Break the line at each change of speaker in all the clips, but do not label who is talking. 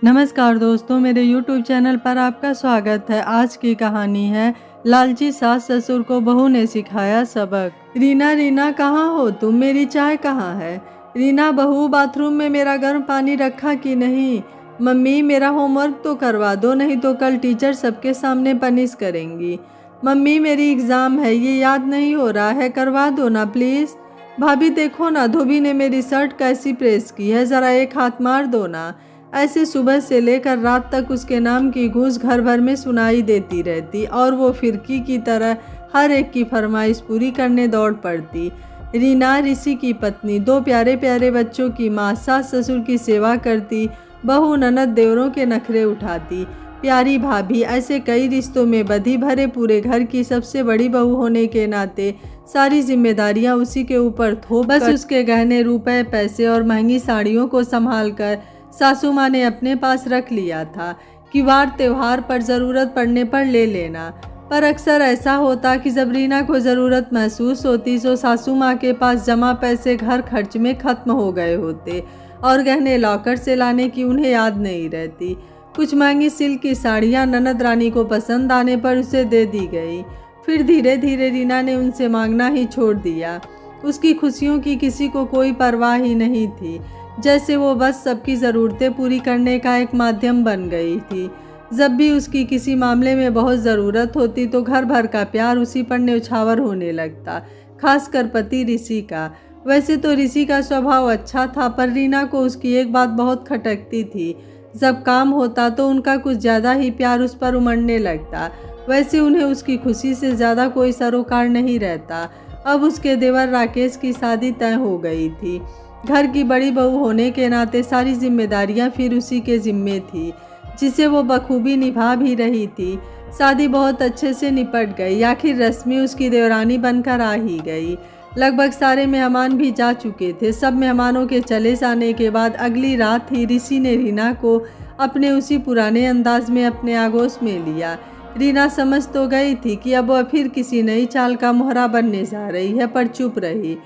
नमस्कार दोस्तों, मेरे YouTube चैनल पर आपका स्वागत है। आज की कहानी है लालची सास ससुर को बहू ने सिखाया सबक। रीना रीना कहाँ हो तुम? मेरी चाय कहाँ है? रीना बहू, बाथरूम में मेरा गर्म पानी रखा कि नहीं? मम्मी, मेरा होमवर्क तो करवा दो, नहीं तो कल टीचर सबके सामने पनिश करेंगी। मम्मी, मेरी एग्ज़ाम है, ये याद नहीं हो रहा है, करवा दो ना प्लीज़। भाभी देखो ना, धोबी ने मेरी शर्ट कैसी प्रेस की है, ज़रा एक हाथ मार दो ना। ऐसे सुबह से लेकर रात तक उसके नाम की गूंज घर भर में सुनाई देती रहती और वो फिरकी की तरह हर एक की फरमाइश पूरी करने दौड़ पड़ती। रीना ऋषि की पत्नी, दो प्यारे प्यारे बच्चों की माँ, सास ससुर की सेवा करती, बहू ननद देवरों के नखरे उठाती, प्यारी भाभी, ऐसे कई रिश्तों में बधी भरे पूरे घर की सबसे बड़ी बहू होने के नाते सारी जिम्मेदारियां उसी के ऊपर थोप, बस उसके गहने, रुपए, पैसे और महंगी साड़ियों को संभाल कर सासू माँ ने अपने पास रख लिया था कि वार त्योहार पर ज़रूरत पड़ने पर ले लेना। पर अक्सर ऐसा होता कि जब रीना को ज़रूरत महसूस होती तो सासू माँ के पास जमा पैसे घर खर्च में ख़त्म हो गए होते और गहने लॉकर से लाने की उन्हें याद नहीं रहती। कुछ महंगी सिल्क की साड़ियाँ ननद रानी को पसंद आने पर उसे दे दी गई। फिर धीरे धीरे रीना ने उनसे मांगना ही छोड़ दिया। उसकी खुशियों की किसी को कोई परवाह ही नहीं थी, जैसे वो बस सबकी ज़रूरतें पूरी करने का एक माध्यम बन गई थी। जब भी उसकी किसी मामले में बहुत ज़रूरत होती तो घर भर का प्यार उसी पर न्यौछावर होने लगता, खासकर पति ऋषि का। वैसे तो ऋषि का स्वभाव अच्छा था, पर रीना को उसकी एक बात बहुत खटकती थी। जब काम होता तो उनका कुछ ज़्यादा ही प्यार उस पर उमड़ने लगता। वैसे उन्हें उसकी खुशी से ज़्यादा कोई सरोकार नहीं रहता। अब उसके देवर राकेश की शादी तय हो गई थी। घर की बड़ी बहू होने के नाते सारी जिम्मेदारियां फिर उसी के जिम्मे थी, जिसे वो बखूबी निभा भी रही थी। शादी बहुत अच्छे से निपट गई। आखिर रश्मि उसकी देवरानी बनकर आ ही गई। लगभग सारे मेहमान भी जा चुके थे। सब मेहमानों के चले जाने के बाद अगली रात ही ऋषि ने रीना को अपने उसी पुराने अंदाज में अपने आगोश में लिया। रीना समझ तो गई थी कि अब वह फिर किसी नई चाल का मोहरा बनने जा रही है, पर चुप रही।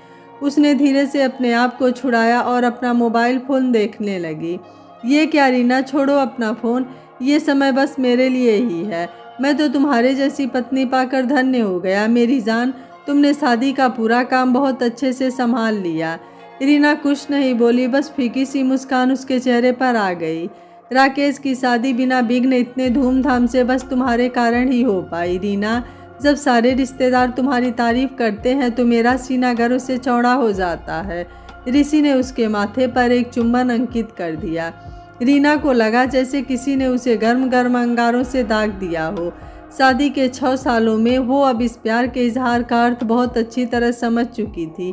उसने धीरे से अपने आप को छुड़ाया और अपना मोबाइल फ़ोन देखने लगी। ये क्या रीना, छोड़ो अपना फ़ोन, ये समय बस मेरे लिए ही है। मैं तो तुम्हारे जैसी पत्नी पाकर धन्य हो गया मेरी जान। तुमने शादी का पूरा काम बहुत अच्छे से संभाल लिया। रीना कुछ नहीं बोली, बस फीकी सी मुस्कान उसके चेहरे पर आ गई। राकेश की शादी बिना विघ्न इतने धूमधाम से बस तुम्हारे कारण ही हो पाई रीना। जब सारे रिश्तेदार तुम्हारी तारीफ करते हैं तो मेरा सीना गर्व से चौड़ा हो जाता है। ऋषि ने उसके माथे पर एक चुंबन अंकित कर दिया। रीना को लगा जैसे किसी ने उसे गर्म गर्म अंगारों से दाग दिया हो। शादी के 6 सालों में वो अब इस प्यार के इजहार का अर्थ बहुत अच्छी तरह समझ चुकी थी।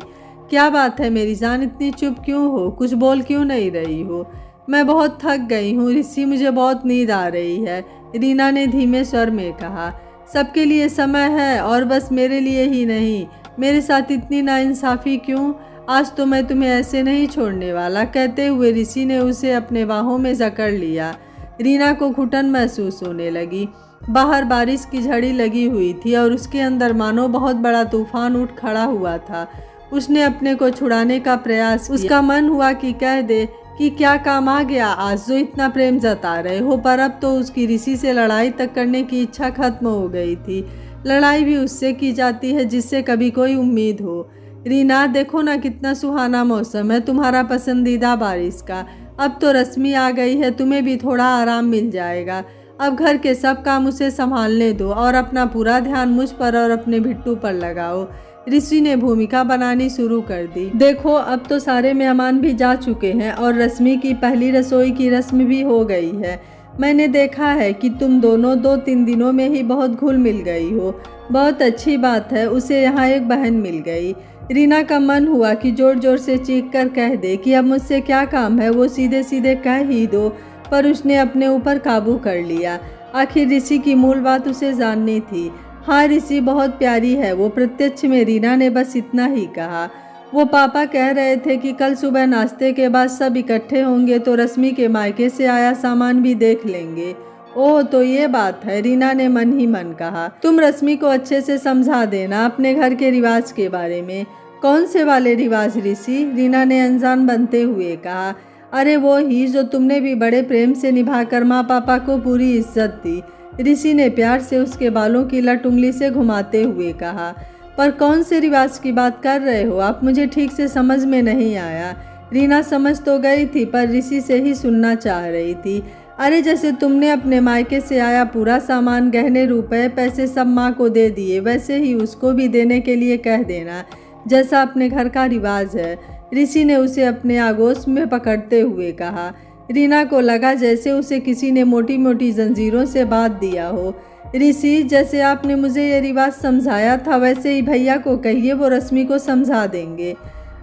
क्या बात है मेरी जान, इतनी चुप क्यों हो? कुछ बोल क्यों नहीं रही हो? मैं बहुत थक गई हूँ ऋषि, मुझे बहुत नींद आ रही है, रीना ने धीमे स्वर में कहा। सबके लिए समय है और बस मेरे लिए ही नहीं। मेरे साथ इतनी नाइंसाफ़ी क्यों? आज तो मैं तुम्हें ऐसे नहीं छोड़ने वाला। कहते हुए ऋषि ने उसे अपने बाहों में जकड़ लिया। रीना को घुटन महसूस होने लगी। बाहर बारिश की झड़ी लगी हुई थी और उसके अंदर मानो बहुत बड़ा तूफान उठ खड़ा हुआ था। उसने अपने को छुड़ाने का प्रयास किया। उसका मन हुआ कि कह दे कि क्या काम आ गया आज जो इतना प्रेम जता रहे हो, पर अब तो उसकी ऋषि से लड़ाई तक करने की इच्छा खत्म हो गई थी। लड़ाई भी उससे की जाती है जिससे कभी कोई उम्मीद हो। रीना देखो ना, कितना सुहाना मौसम है, तुम्हारा पसंदीदा बारिश का। अब तो रश्मि आ गई है, तुम्हें भी थोड़ा आराम मिल जाएगा। अब घर के सब काम उसे संभालने दो और अपना पूरा ध्यान मुझ पर और अपने भिट्टू पर लगाओ। ऋषि ने भूमिका बनानी शुरू कर दी। देखो, अब तो सारे मेहमान भी जा चुके हैं और रश्मि की पहली रसोई की रस्म भी हो गई है। मैंने देखा है कि तुम दोनों 2-3 दिनों में ही बहुत घुल मिल गई हो। बहुत अच्छी बात है, उसे यहाँ एक बहन मिल गई। रीना का मन हुआ कि जोर जोर से चीख कर कह दे कि अब मुझसे क्या काम है, वो सीधे सीधे कह ही दो, पर उसने अपने ऊपर काबू कर लिया। आखिर ऋषि की मूल बात उसे जाननी थी। हाँ, ऋषि बहुत प्यारी है, वो प्रत्यक्ष में रीना ने बस इतना ही कहा। वो पापा कह रहे थे कि कल सुबह नाश्ते के बाद सब इकट्ठे होंगे तो रश्मि के मायके से आया सामान भी देख लेंगे। ओह, तो ये बात है, रीना ने मन ही मन कहा। तुम रश्मि को अच्छे से समझा देना अपने घर के रिवाज के बारे में। कौन से वाले रिवाज ऋषि? रीना ने अनजान बनते हुए कहा। अरे वो ही जो तुमने भी बड़े प्रेम से निभाकर माँ पापा को पूरी इज्जत दी। ऋषि ने प्यार से उसके बालों की लट उंगली से घुमाते हुए कहा। पर कौन से रिवाज की बात कर रहे हो आप? मुझे ठीक से समझ में नहीं आया। रीना समझ तो गई थी पर ऋषि से ही सुनना चाह रही थी। अरे जैसे तुमने अपने मायके से आया पूरा सामान, गहने, रुपए, पैसे सब माँ को दे दिए, वैसे ही उसको भी देने के लिए कह देना, जैसा अपने घर का रिवाज है। ऋषि ने उसे अपने आगोश में पकड़ते हुए कहा। रीना को लगा जैसे उसे किसी ने मोटी मोटी जंजीरों से बांध दिया हो। ऋषि, जैसे आपने मुझे ये रिवाज समझाया था वैसे ही भैया को कहिए, वो रश्मि को समझा देंगे।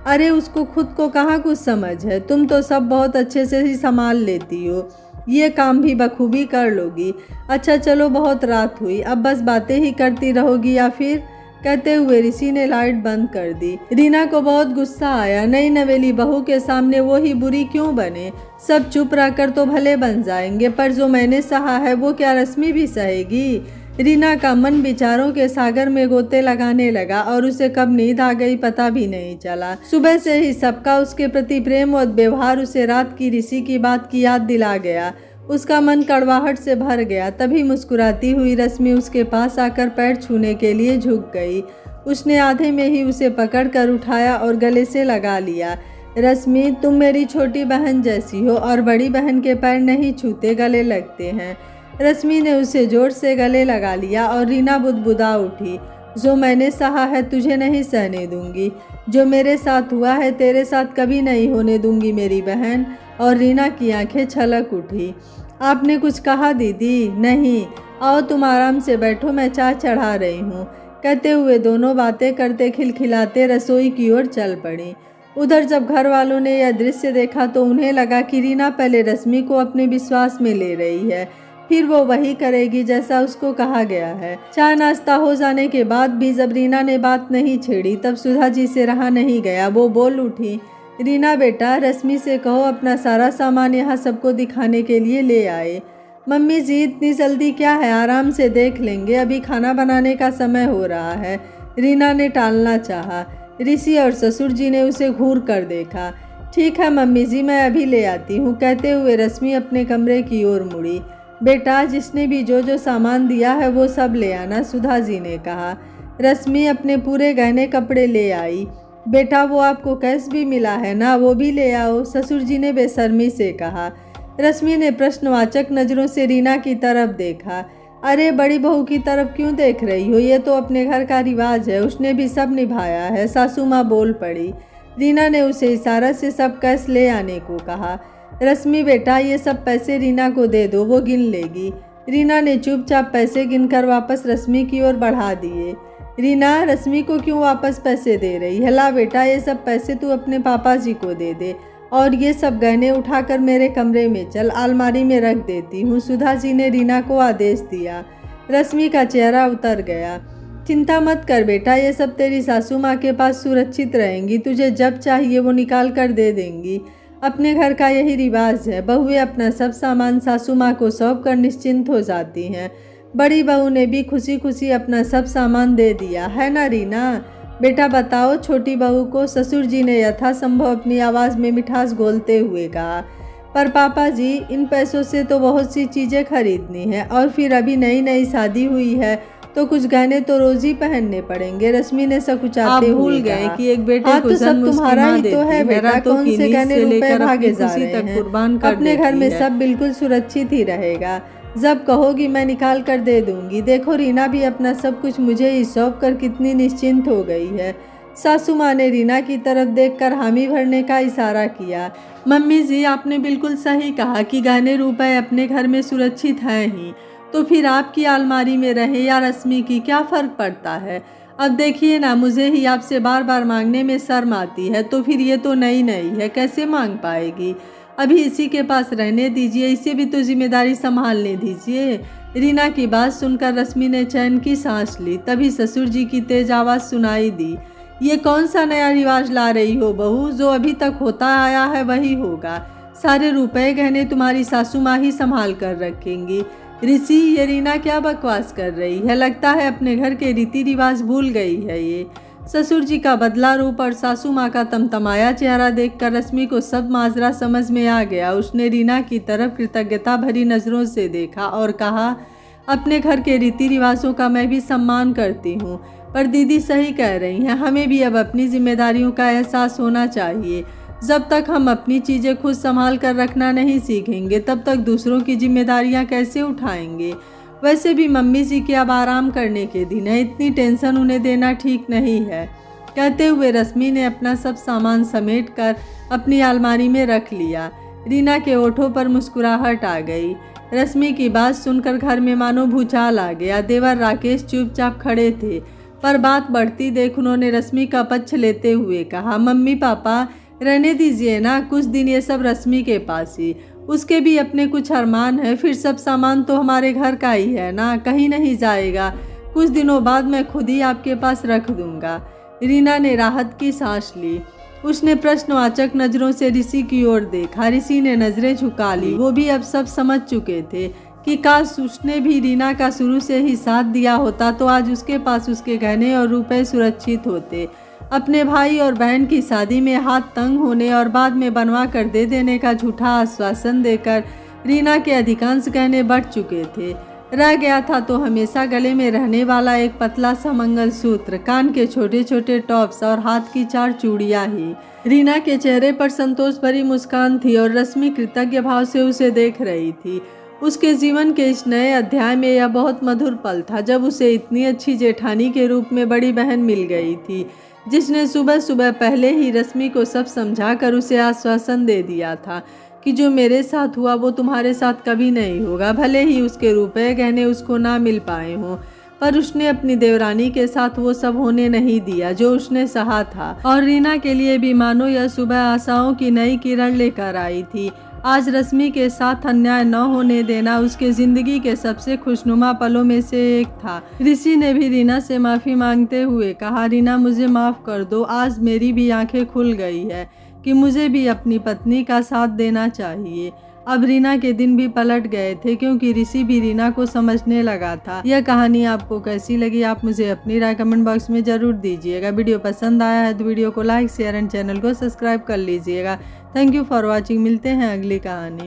अरे उसको खुद को कहाँ कुछ समझ है, तुम तो सब बहुत अच्छे से ही संभाल लेती हो, ये काम भी बखूबी कर लोगी। अच्छा चलो, बहुत रात हुई, अब बस बातें ही करती रहोगी या फिर? कहते हुए ऋषि ने लाइट बंद कर दी। रीना को बहुत गुस्सा आया। नई नवेली बहू के सामने वो ही बुरी क्यों बने? सब चुप रहकर तो भले बन जाएंगे, पर जो मैंने सहा है वो क्या रश्मि भी सहेगी? रीना का मन विचारों के सागर में गोते लगाने लगा और उसे कब नींद आ गई पता भी नहीं चला। सुबह से ही सबका उसके प्रति प्रेम और व्यवहार उसे रात की ऋषि की बात की याद दिला गया। उसका मन कड़वाहट से भर गया। तभी मुस्कुराती हुई रश्मि उसके पास आकर पैर छूने के लिए झुक गई। उसने आधे में ही उसे पकड़कर उठाया और गले से लगा लिया। रश्मि, तुम मेरी छोटी बहन जैसी हो और बड़ी बहन के पैर नहीं छूते, गले लगते हैं। रश्मि ने उसे जोर से गले लगा लिया और रीना बुदबुदा उठी। जो मैंने सहा है तुझे नहीं सहने दूंगी, जो मेरे साथ हुआ है तेरे साथ कभी नहीं होने दूंगी मेरी बहन। और रीना की आंखें छलक उठी। आपने कुछ कहा दीदी? नहीं, आओ तुम आराम से बैठो, मैं चाय चढ़ा रही हूँ। कहते हुए दोनों बातें करते खिलखिलाते रसोई की ओर चल पड़ी। उधर जब घर वालों ने यह दृश्य देखा तो उन्हें लगा कि रीना पहले रश्मि को अपने विश्वास में ले रही है, फिर वो वही करेगी जैसा उसको कहा गया है। चाय नाश्ता हो जाने के बाद भी जब रीना ने बात नहीं छेड़ी तब सुधा जी से रहा नहीं गया। वो बोल उठी, रीना बेटा, रश्मि से कहो अपना सारा सामान यहाँ सबको दिखाने के लिए ले आए। मम्मी जी, इतनी जल्दी क्या है, आराम से देख लेंगे, अभी खाना बनाने का समय हो रहा है। रीना ने टालना चाहा। ऋषि और ससुर जी ने उसे घूर कर देखा। ठीक है मम्मी जी, मैं अभी ले आती हूँ। कहते हुए रश्मि अपने कमरे की ओर मुड़ी। बेटा, जिसने भी जो जो सामान दिया है वो सब ले आना, सुधा जी ने कहा। रश्मि अपने पूरे गहने कपड़े ले आई। बेटा, वो आपको कैश भी मिला है ना, वो भी ले आओ, ससुर जी ने बेशर्मी से कहा। रश्मि ने प्रश्नवाचक नज़रों से रीना की तरफ देखा। अरे बड़ी बहू की तरफ क्यों देख रही हो, ये तो अपने घर का रिवाज है, उसने भी सब निभाया है, सासू माँ बोल पड़ी। रीना ने उसे इशारा से सब कैश ले आने को कहा। रश्मि बेटा, ये सब पैसे रीना को दे दो, वो गिन लेगी। रीना ने चुपचाप पैसे गिनकर वापस रश्मि की ओर बढ़ा दिए। रीना, रश्मि को क्यों वापस पैसे दे रही है? ला बेटा, ये सब पैसे तू अपने पापा जी को दे दे और ये सब गहने उठाकर मेरे कमरे में चल, अलमारी में रख देती हूँ, सुधा जी ने रीना को आदेश दिया। रश्मि का चेहरा उतर गया। चिंता मत कर बेटा, ये सब तेरी सासू माँ के पास सुरक्षित रहेंगी, तुझे जब चाहिए वो निकाल कर दे देंगी। अपने घर का यही रिवाज है, बहुएं अपना सब सामान सासू माँ को सौंप कर निश्चिंत हो जाती हैं। बड़ी बहू ने भी खुशी खुशी अपना सब सामान दे दिया है ना रीना? बेटा बताओ, छोटी बहू को ससुर जी ने यथासंभव अपनी आवाज़ में मिठास घोलते हुए कहा। पर पापा जी, इन पैसों से तो बहुत सी चीज़ें खरीदनी है और फिर अभी नई नई शादी हुई है तो कुछ गहने तो रोज ही पहनने पड़ेंगे। रश्मि ने सकुचाते हुए भूल गए कि एक बेटे को सब तुम्हारा ही तो है बेटा, कौन से गहने रुपए भागे जा रहे हैं, अपने घर में सब बिल्कुल सुरक्षित ही रहेगा, जब कहोगी मैं निकाल कर दे दूंगी। देखो रीना भी अपना सब कुछ मुझे ही सौंप कर कितनी निश्चिंत हो गई है। सासू माँ ने रीना की तरफ देखकर हामी भरने का इशारा किया। मम्मी जी, आपने बिल्कुल सही कहा कि गहने रुपए अपने घर में सुरक्षित हैं ही, तो फिर आपकी अलमारी में रहे या रश्मि की क्या फ़र्क पड़ता है? अब देखिए ना, मुझे ही आपसे बार बार मांगने में शर्म आती है, तो फिर ये तो नई नई है, कैसे मांग पाएगी? अभी इसी के पास रहने दीजिए, इसे भी तो जिम्मेदारी संभालने दीजिए। रीना की बात सुनकर रश्मि ने चैन की सांस ली। तभी ससुर जी की तेज आवाज़ सुनाई दी। ये कौन सा नया रिवाज ला रही हो बहू? जो अभी तक होता आया है वही होगा। सारे रुपए गहने तुम्हारी सासू माँ ही संभाल कर रखेंगी। ऋषि, ये रीना क्या बकवास कर रही है? लगता है अपने घर के रीति रिवाज भूल गई है ये। ससुर जी का बदला रूप और सासू माँ का तमतमाया चेहरा देखकर रश्मि को सब माजरा समझ में आ गया। उसने रीना की तरफ कृतज्ञता भरी नज़रों से देखा और कहा, अपने घर के रीति रिवाजों का मैं भी सम्मान करती हूँ, पर दीदी सही कह रही हैं, हमें भी अब अपनी जिम्मेदारियों का एहसास होना चाहिए। जब तक हम अपनी चीज़ें खुद संभाल कर रखना नहीं सीखेंगे तब तक दूसरों की जिम्मेदारियाँ कैसे उठाएंगे। वैसे भी मम्मी जी के अब आराम करने के दिन है, इतनी टेंशन उन्हें देना ठीक नहीं है। कहते हुए रश्मि ने अपना सब सामान समेट कर अपनी अलमारी में रख लिया। रीना के ओठों पर मुस्कुराहट आ गई। रश्मि की बात सुनकर घर में मानो भूचाल आ गया। देवर राकेश चुपचाप खड़े थे, पर बात बढ़ती देख उन्होंने रश्मि का पक्ष लेते हुए कहा, मम्मी पापा रहने दीजिए ना, कुछ दिन ये सब रश्मि के पास ही, उसके भी अपने कुछ अरमान है, फिर सब सामान तो हमारे घर का ही है ना, कहीं नहीं जाएगा। कुछ दिनों बाद मैं खुद ही आपके पास रख दूंगा। रीना ने राहत की सांस ली। उसने प्रश्नवाचक नज़रों से ऋषि की ओर देखा। ऋषि ने नज़रें झुका ली। वो भी अब सब समझ चुके थे कि काश उसने भी रीना का शुरू से ही साथ दिया होता तो आज उसके पास उसके गहने और रुपए सुरक्षित होते। अपने भाई और बहन की शादी में हाथ तंग होने और बाद में बनवा कर दे देने का झूठा आश्वासन देकर रीना के अधिकांश गहने बढ़ चुके थे। रह गया था तो हमेशा गले में रहने वाला एक पतला सा मंगलसूत्र, कान के छोटे छोटे टॉप्स और हाथ की 4 चूड़ियाँ ही। रीना के चेहरे पर संतोष भरी मुस्कान थी और रश्मि कृतज्ञ भाव से उसे देख रही थी। उसके जीवन के इस नए अध्याय में यह बहुत मधुर पल था जब उसे इतनी अच्छी जेठानी के रूप में बड़ी बहन मिल गई थी, जिसने सुबह सुबह पहले ही रश्मि को सब समझाकर उसे आश्वासन दे दिया था कि जो मेरे साथ हुआ वो तुम्हारे साथ कभी नहीं होगा। भले ही उसके रुपए गहने उसको ना मिल पाए हों, पर उसने अपनी देवरानी के साथ वो सब होने नहीं दिया जो उसने सहा था। और रीना के लिए भी मानो यह सुबह आशाओं की नई किरण लेकर आई थी। आज रश्मि के साथ अन्याय न होने देना उसके जिंदगी के सबसे खुशनुमा पलों में से एक था। ऋषि ने भी रीना से माफ़ी मांगते हुए कहा, रीना मुझे माफ़ कर दो, आज मेरी भी आंखें खुल गई है कि मुझे भी अपनी पत्नी का साथ देना चाहिए। अब रीना के दिन भी पलट गए थे क्योंकि ऋषि भी रीना को समझने लगा था। यह कहानी आपको कैसी लगी आप मुझे अपनी राय कमेंट बॉक्स में ज़रूर दीजिएगा। वीडियो पसंद आया है तो वीडियो को लाइक शेयर एंड चैनल को सब्सक्राइब कर लीजिएगा। Thank you for watching. मिलते हैं अगली कहानी।